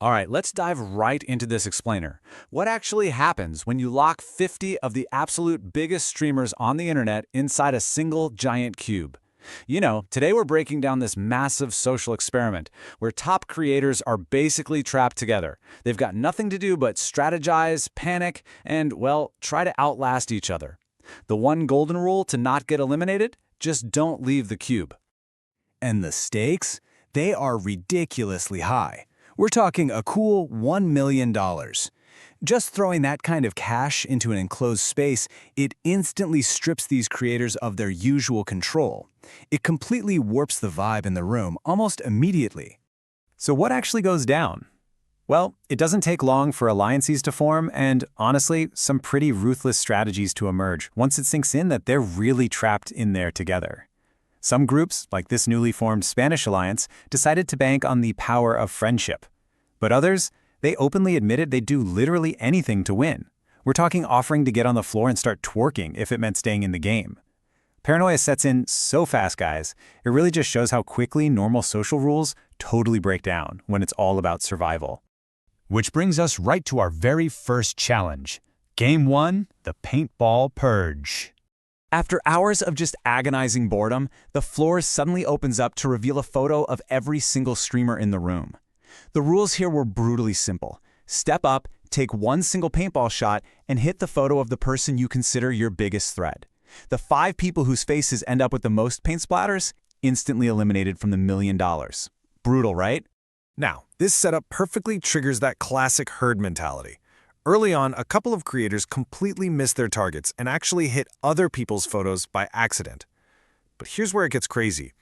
All right, let's dive right into this explainer. What actually happens when you lock 50 of the absolute biggest streamers on the internet inside a single giant cube? Today we're breaking down this massive social experiment where top creators are basically trapped together. They've got nothing to do but strategize, panic, and, well, try to outlast each other. The one golden rule to not get eliminated? Just don't leave the cube. And the stakes? They are ridiculously high. We're talking a cool $1 million. Just throwing that kind of cash into an enclosed space, it instantly strips these creators of their usual control. It completely warps the vibe in the room almost immediately. So what actually goes down? Well, it doesn't take long for alliances to form and, honestly, some pretty ruthless strategies to emerge once it sinks in that they're really trapped in there together. Some groups, like this newly formed Spanish alliance, decided to bank on the power of friendship. But others, they openly admitted they'd do literally anything to win. We're talking offering to get on the floor and start twerking if it meant staying in the game. Paranoia sets in so fast, guys. It really just shows how quickly normal social rules totally break down when it's all about survival. Which brings us right to our very first challenge. Game 1, the Paintball Purge. After hours of just agonizing boredom, the floor suddenly opens up to reveal a photo of every single streamer in the room. The rules here were brutally simple. Step up, take one single paintball shot, and hit the photo of the person you consider your biggest threat. The 5 people whose faces end up with the most paint splatters, instantly eliminated from the $1 million. Brutal, right? Now, this setup perfectly triggers that classic herd mentality. Early on, a couple of creators completely missed their targets and actually hit other people's photos by accident. But here's where it gets crazy.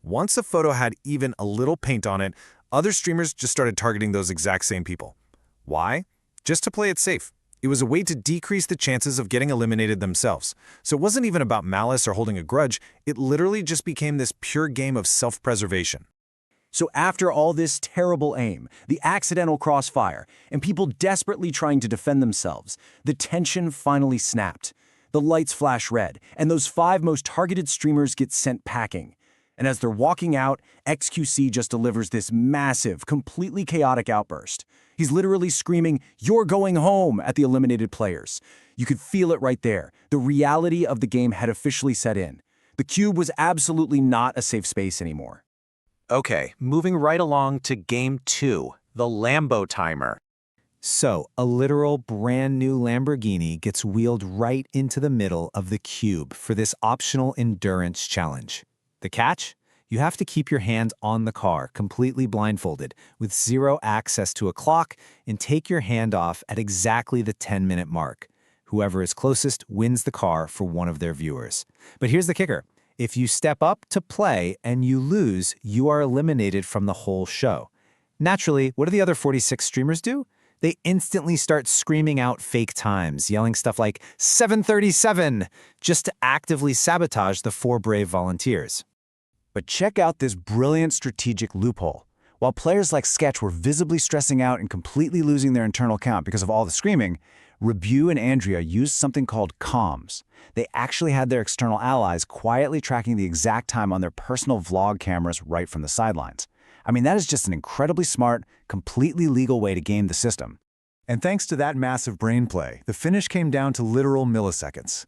Once a photo had even a little paint on it, other streamers just started targeting those exact same people. Why? Just to play it safe. It was a way to decrease the chances of getting eliminated themselves. So it wasn't even about malice or holding a grudge, it literally just became this pure game of self-preservation. So after all this terrible aim, the accidental crossfire, and people desperately trying to defend themselves, the tension finally snapped. The lights flash red, and those 5 most targeted streamers get sent packing. And as they're walking out, XQC just delivers this massive, completely chaotic outburst. He's literally screaming, "You're going home," at the eliminated players. You could feel it right there. The reality of the game had officially set in. The cube was absolutely not a safe space anymore. Okay, moving right along to Game 2, the Lambo Timer. So, a literal brand new Lamborghini gets wheeled right into the middle of the cube for this optional endurance challenge. The catch? You have to keep your hand on the car, completely blindfolded, with zero access to a clock, and take your hand off at exactly the 10-minute mark. Whoever is closest wins the car for one of their viewers. But here's the kicker. If you step up to play and you lose, you are eliminated from the whole show. Naturally, what do the other 46 streamers do? They instantly start screaming out fake times, yelling stuff like 7:37, just to actively sabotage the 4 brave volunteers. But check out this brilliant strategic loophole. While players like Sketch were visibly stressing out and completely losing their internal count because of all the screaming, Rebu and Andrea used something called comms. They actually had their external allies quietly tracking the exact time on their personal vlog cameras right from the sidelines. I mean, that is just an incredibly smart, completely legal way to game the system. And thanks to that massive brain play, the finish came down to literal milliseconds.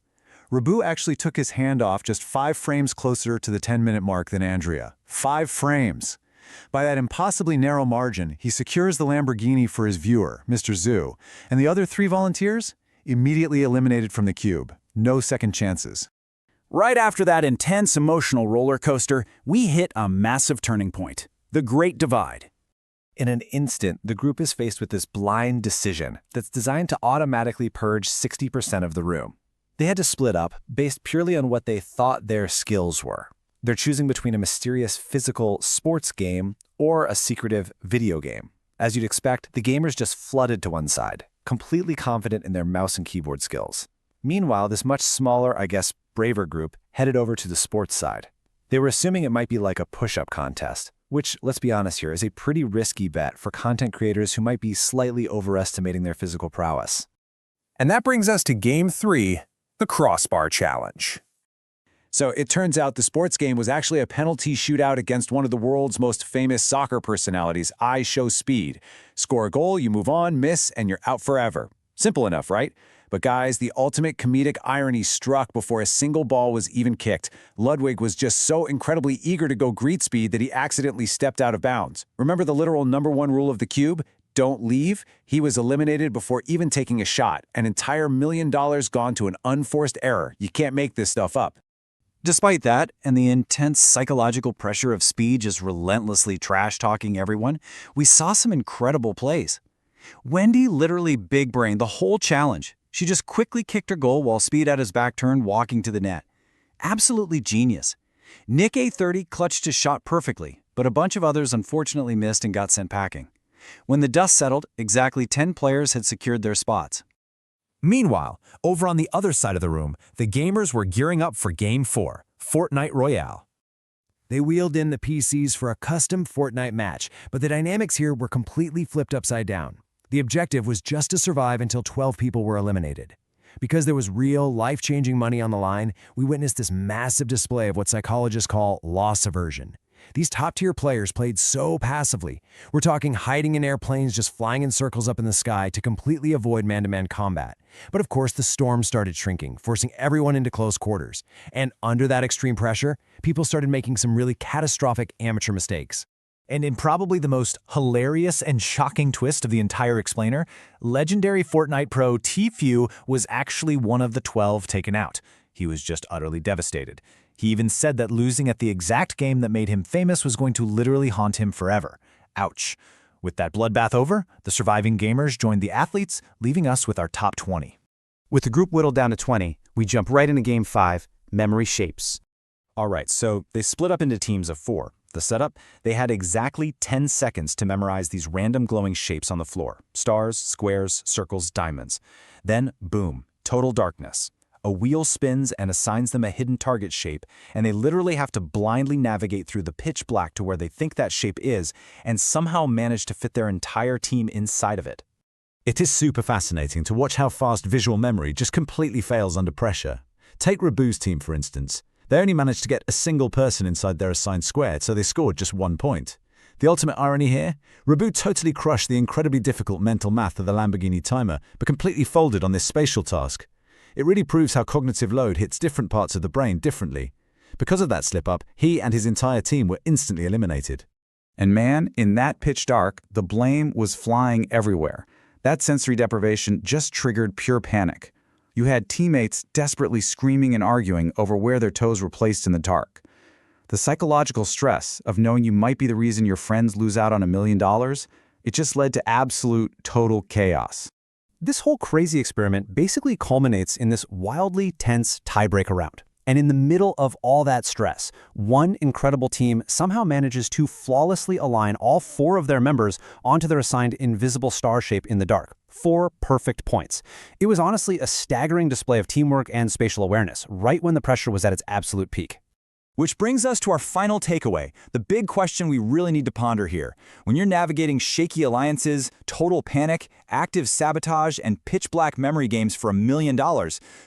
Rebu actually took his hand off just 5 frames closer to the 10-minute mark than Andrea. 5 frames! By that impossibly narrow margin, he secures the Lamborghini for his viewer, Mr. Zoo, and the other 3 volunteers? Immediately eliminated from the cube. No second chances. Right after that intense emotional roller coaster, we hit a massive turning point. The Great Divide. In an instant, the group is faced with this blind decision that's designed to automatically purge 60% of the room. They had to split up based purely on what they thought their skills were. They're choosing between a mysterious physical sports game or a secretive video game. As you'd expect, the gamers just flooded to one side, completely confident in their mouse and keyboard skills. Meanwhile, this much smaller, braver group headed over to the sports side. They were assuming it might be like a push-up contest, which, let's be honest here, is a pretty risky bet for content creators who might be slightly overestimating their physical prowess. And that brings us to Game 3, the Crossbar Challenge. So it turns out the sports game was actually a penalty shootout against one of the world's most famous soccer personalities, I Show Speed. Score a goal, you move on, miss, and you're out forever. Simple enough, right? But guys, the ultimate comedic irony struck before a single ball was even kicked. Ludwig was just so incredibly eager to go greet Speed that he accidentally stepped out of bounds. Remember the literal #1 rule of the cube? Don't leave? He was eliminated before even taking a shot. An entire $1 million gone to an unforced error. You can't make this stuff up. Despite that, and the intense psychological pressure of Speed just relentlessly trash-talking everyone, we saw some incredible plays. Wendy literally big-brained the whole challenge. She just quickly kicked her goal while Speed had his back turned walking to the net. Absolutely genius. Nick A30 clutched his shot perfectly, but a bunch of others unfortunately missed and got sent packing. When the dust settled, exactly 10 players had secured their spots. Meanwhile, over on the other side of the room, the gamers were gearing up for Game 4, Fortnite Royale. They wheeled in the PCs for a custom Fortnite match, but the dynamics here were completely flipped upside down. The objective was just to survive until 12 people were eliminated. Because there was real, life-changing money on the line, we witnessed this massive display of what psychologists call loss aversion. These top-tier players played so passively. We're talking hiding in airplanes, just flying in circles up in the sky to completely avoid man-to-man combat. But of course, the storm started shrinking, forcing everyone into close quarters. And under that extreme pressure, people started making some really catastrophic amateur mistakes. And in probably the most hilarious and shocking twist of the entire explainer, legendary Fortnite pro Tfue was actually one of the 12 taken out. He was just utterly devastated. He even said that losing at the exact game that made him famous was going to literally haunt him forever. Ouch. With that bloodbath over, the surviving gamers joined the athletes, leaving us with our top 20. With the group whittled down to 20, we jump right into Game 5, Memory Shapes. All right, so they split up into teams of 4. The setup, they had exactly 10 seconds to memorize these random glowing shapes on the floor. Stars, squares, circles, diamonds. Then, boom, total darkness. A wheel spins and assigns them a hidden target shape, and they literally have to blindly navigate through the pitch black to where they think that shape is, and somehow manage to fit their entire team inside of it. It is super fascinating to watch how fast visual memory just completely fails under pressure. Take Rabu's team, for instance. They only managed to get a single person inside their assigned square, so they scored just 1 point. The ultimate irony here? Rabu totally crushed the incredibly difficult mental math of the Lamborghini timer, but completely folded on this spatial task. It really proves how cognitive load hits different parts of the brain differently. Because of that slip-up, he and his entire team were instantly eliminated. And man, in that pitch dark, the blame was flying everywhere. That sensory deprivation just triggered pure panic. You had teammates desperately screaming and arguing over where their toes were placed in the dark. The psychological stress of knowing you might be the reason your friends lose out on $1 million, it just led to absolute, total chaos. This whole crazy experiment basically culminates in this wildly tense tiebreaker round. And in the middle of all that stress, one incredible team somehow manages to flawlessly align all 4 of their members onto their assigned invisible star shape in the dark. 4 perfect points. It was honestly a staggering display of teamwork and spatial awareness, right when the pressure was at its absolute peak. Which brings us to our final takeaway, the big question we really need to ponder here. When you're navigating shaky alliances, total panic, active sabotage, and pitch-black memory games for $1 million,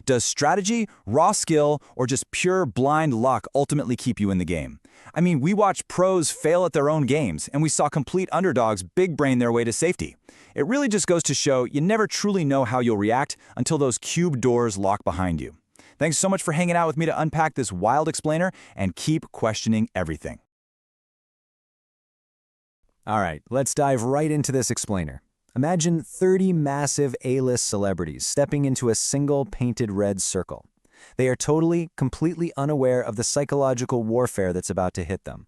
does strategy, raw skill, or just pure blind luck ultimately keep you in the game? I mean, we watch pros fail at their own games, and we saw complete underdogs big-brain their way to safety. It really just goes to show you never truly know how you'll react until those cube doors lock behind you. Thanks so much for hanging out with me to unpack this wild explainer and keep questioning everything. All right, let's dive right into this explainer. Imagine 30 massive A-list celebrities stepping into a single painted red circle. They are totally, completely unaware of the psychological warfare that's about to hit them.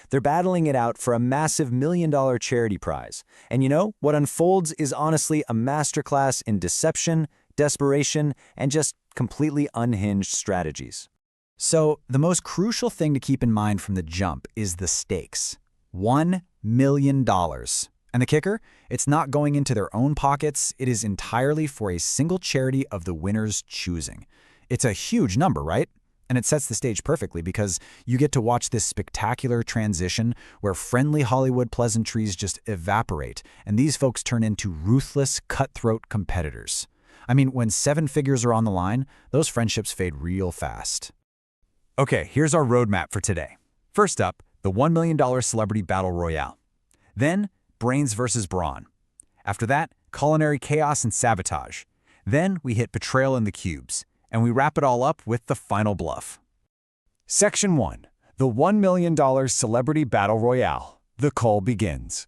They're battling it out for a massive $1 million charity prize. And you know, what unfolds is honestly a masterclass in deception, desperation, and just completely unhinged strategies. So, the most crucial thing to keep in mind from the jump is the stakes. $1 million. And the kicker? It's not going into their own pockets, it is entirely for a single charity of the winner's choosing. It's a huge number, right? And it sets the stage perfectly because you get to watch this spectacular transition where friendly Hollywood pleasantries just evaporate, and these folks turn into ruthless, cutthroat competitors. I mean, when 7 figures are on the line, those friendships fade real fast. Okay, here's our roadmap for today. First up, the $1 million Celebrity Battle Royale. Then, Brains versus Brawn. After that, Culinary Chaos and Sabotage. Then we hit Betrayal in the Cubes. And we wrap it all up with the final bluff. Section 1. The $1 million Celebrity Battle Royale. The call begins.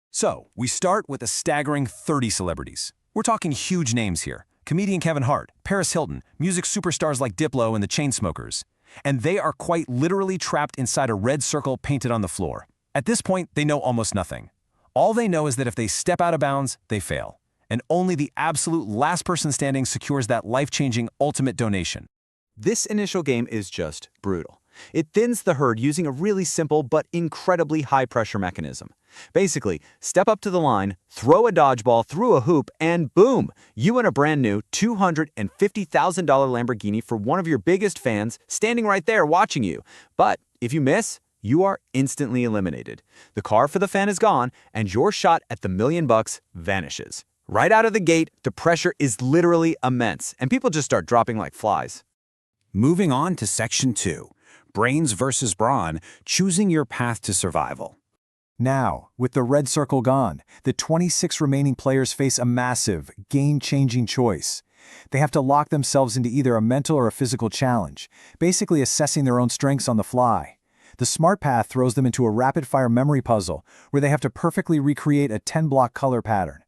So, we start with a staggering 30 celebrities. We're talking huge names here. Comedian Kevin Hart, Paris Hilton, music superstars like Diplo and the Chainsmokers. And they are quite literally trapped inside a red circle painted on the floor. At this point, they know almost nothing. All they know is that if they step out of bounds, they fail. And only the absolute last person standing secures that life-changing ultimate donation. This initial game is just brutal. It thins the herd using a really simple but incredibly high-pressure mechanism. Basically, step up to the line, throw a dodgeball through a hoop, and boom! You win a brand new $250,000 Lamborghini for one of your biggest fans standing right there watching you. But if you miss, you are instantly eliminated. The car for the fan is gone, and your shot at the $1 million vanishes. Right out of the gate, the pressure is literally immense, and people just start dropping like flies. Moving on to Section 2. Brains versus Brawn, choosing your path to survival. Now, with the red circle gone, the 26 remaining players face a massive, game-changing choice. They have to lock themselves into either a mental or a physical challenge, basically assessing their own strengths on the fly. The smart path throws them into a rapid-fire memory puzzle where they have to perfectly recreate a 10-block color pattern.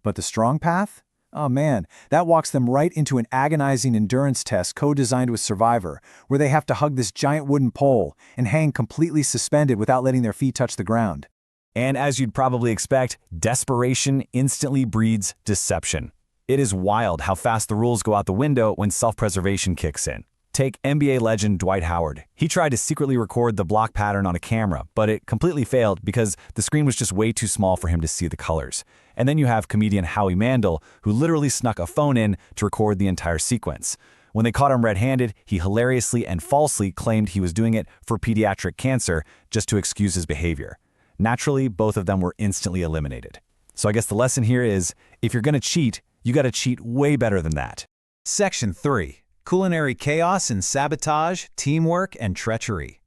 But the strong path? Oh man, that walks them right into an agonizing endurance test co-designed with Survivor, where they have to hug this giant wooden pole and hang completely suspended without letting their feet touch the ground. And as you'd probably expect, desperation instantly breeds deception. It is wild how fast the rules go out the window when self-preservation kicks in. Take NBA legend Dwight Howard. He tried to secretly record the block pattern on a camera, but it completely failed because the screen was just way too small for him to see the colors. And then you have comedian Howie Mandel, who literally snuck a phone in to record the entire sequence. When they caught him red-handed, he hilariously and falsely claimed he was doing it for pediatric cancer just to excuse his behavior. Naturally, both of them were instantly eliminated. So I guess the lesson here is, if you're gonna cheat, you gotta cheat way better than that. Section 3. Culinary Chaos and Sabotage, Teamwork, and Treachery.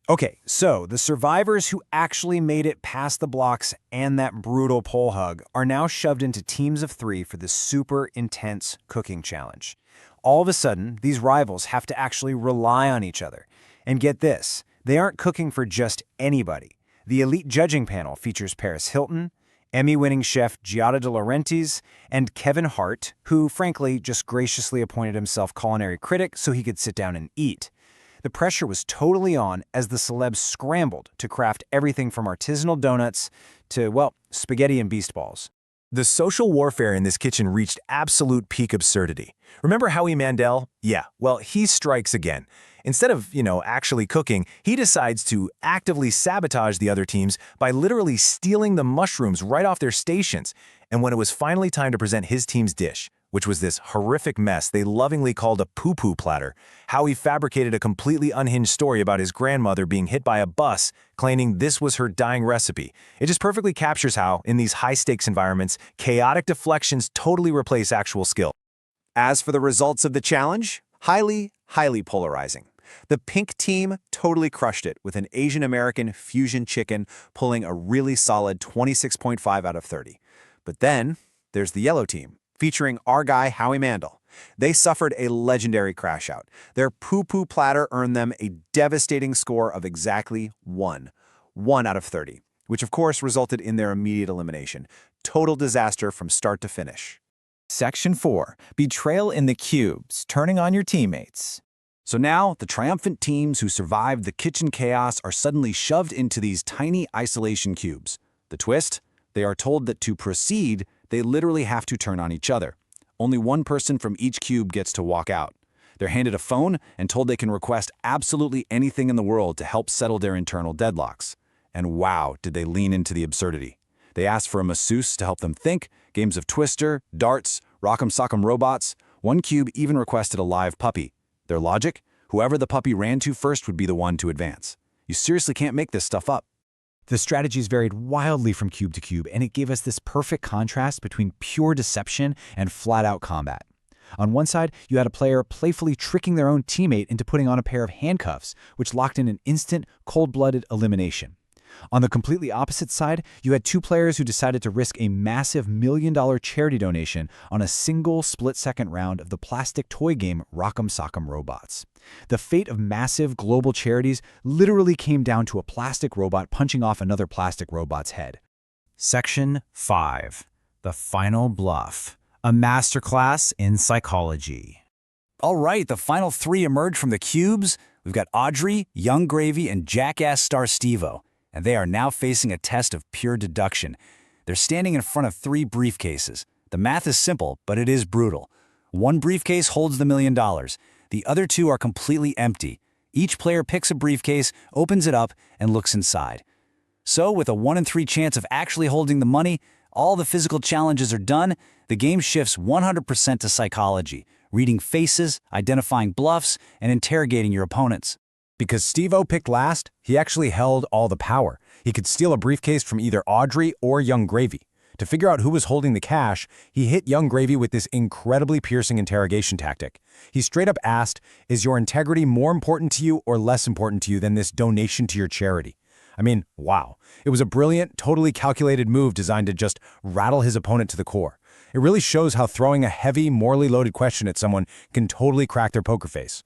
Okay, so the survivors who actually made it past the blocks and that brutal pole hug are now shoved into teams of 3 for this super intense cooking challenge. All of a sudden, these rivals have to actually rely on each other. And get this, they aren't cooking for just anybody. The elite judging panel features Paris Hilton, Emmy-winning chef Giada De Laurentiis, and Kevin Hart, who frankly just graciously appointed himself culinary critic so he could sit down and eat. The pressure was totally on as the celebs scrambled to craft everything from artisanal donuts to, well, spaghetti and beast balls. The social warfare in this kitchen reached absolute peak absurdity. Remember Howie Mandel? Yeah, well, he strikes again. Instead of, actually cooking, he decides to actively sabotage the other teams by literally stealing the mushrooms right off their stations. And when it was finally time to present his team's dish, which was this horrific mess they lovingly called a poo-poo platter, Howie fabricated a completely unhinged story about his grandmother being hit by a bus, claiming this was her dying recipe. It just perfectly captures how, in these high-stakes environments, chaotic deflections totally replace actual skill. As for the results of the challenge, highly polarizing. The pink team totally crushed it with an Asian-American fusion chicken pulling a really solid 26.5 out of 30. But then there's the yellow team, featuring our guy Howie Mandel. They suffered a legendary crash out. Their poo-poo platter earned them a devastating score of exactly 1 out of 30, which of course resulted in their immediate elimination. Total disaster from start to finish. Section 4. Betrayal in the Cubes, turning on your teammates. So now, the triumphant teams who survived the kitchen chaos are suddenly shoved into these tiny isolation cubes. The twist? They are told that to proceed, they literally have to turn on each other. Only one person from each cube gets to walk out. They're handed a phone and told they can request absolutely anything in the world to help settle their internal deadlocks. And wow, did they lean into the absurdity. They asked for a masseuse to help them think, games of Twister, darts, rock'em sock'em robots. One cube even requested a live puppy. Their logic? Whoever the puppy ran to first would be the one to advance. You seriously can't make this stuff up. The strategies varied wildly from cube to cube, and it gave us this perfect contrast between pure deception and flat-out combat. On one side, you had a player playfully tricking their own teammate into putting on a pair of handcuffs, which locked in an instant, cold-blooded elimination. On the completely opposite side, you had two players who decided to risk a massive $1 million charity donation on a single split-second round of the plastic toy game Rock'em Sock'em Robots. The fate of massive global charities literally came down to a plastic robot punching off another plastic robot's head. Section 5. The Final Bluff. A masterclass in psychology. All right, the final three emerge from the cubes. We've got Audrey, Young Gravy, and Jackass star Steve-O, and they are now facing a test of pure deduction. They're standing in front of 3 briefcases. The math is simple, but it is brutal. One briefcase holds the $1 million. The other 2 are completely empty. Each player picks a briefcase, opens it up, and looks inside. So, with a 1 in 3 chance of actually holding the money, all the physical challenges are done. The game shifts 100% to psychology, reading faces, identifying bluffs, and interrogating your opponents. Because Steve-O picked last, he actually held all the power. He could steal a briefcase from either Audrey or Young Gravy. To figure out who was holding the cash, he hit Young Gravy with this incredibly piercing interrogation tactic. He straight up asked, "Is your integrity more important to you or less important to you than this donation to your charity?" I mean, wow. It was a brilliant, totally calculated move designed to just rattle his opponent to the core. It really shows how throwing a heavy, morally loaded question at someone can totally crack their poker face.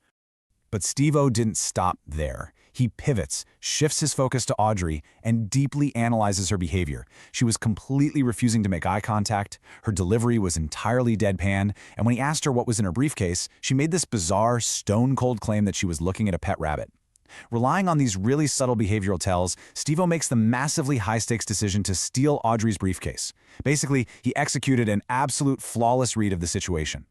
But Steve-O didn't stop there. He pivots, shifts his focus to Audrey, and deeply analyzes her behavior. She was completely refusing to make eye contact, her delivery was entirely deadpan, and when he asked her what was in her briefcase, she made this bizarre, stone-cold claim that she was looking at a pet rabbit. Relying on these really subtle behavioral tells, Steve-O makes the massively high-stakes decision to steal Audrey's briefcase. Basically, he executed an absolute flawless read of the situation.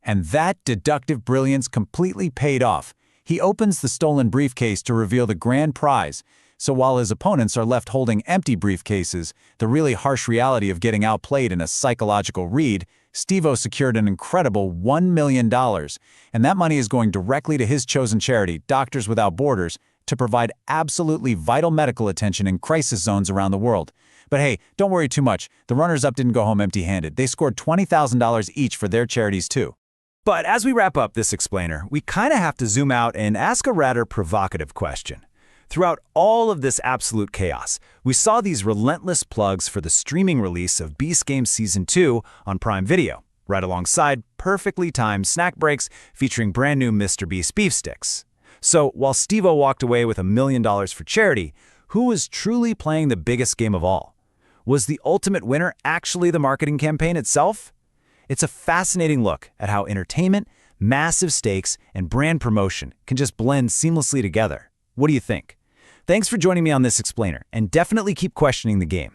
And that deductive brilliance completely paid off. He opens the stolen briefcase to reveal the grand prize, so while his opponents are left holding empty briefcases, the really harsh reality of getting outplayed in a psychological read, Steve-O secured an incredible $1 million, and that money is going directly to his chosen charity, Doctors Without Borders, to provide absolutely vital medical attention in crisis zones around the world. But hey, don't worry too much. The runners-up didn't go home empty-handed. They scored $20,000 each for their charities too. But as we wrap up this explainer, we kind of have to zoom out and ask a rather provocative question. Throughout all of this absolute chaos, we saw these relentless plugs for the streaming release of Beast Games Season 2 on Prime Video, right alongside perfectly timed snack breaks featuring brand new Mr. Beast beef sticks. So while Steve-O walked away with $1 million for charity, who was truly playing the biggest game of all? Was the ultimate winner actually the marketing campaign itself? It's a fascinating look at how entertainment, massive stakes, and brand promotion can just blend seamlessly together. What do you think? Thanks for joining me on this explainer, and definitely keep questioning the game.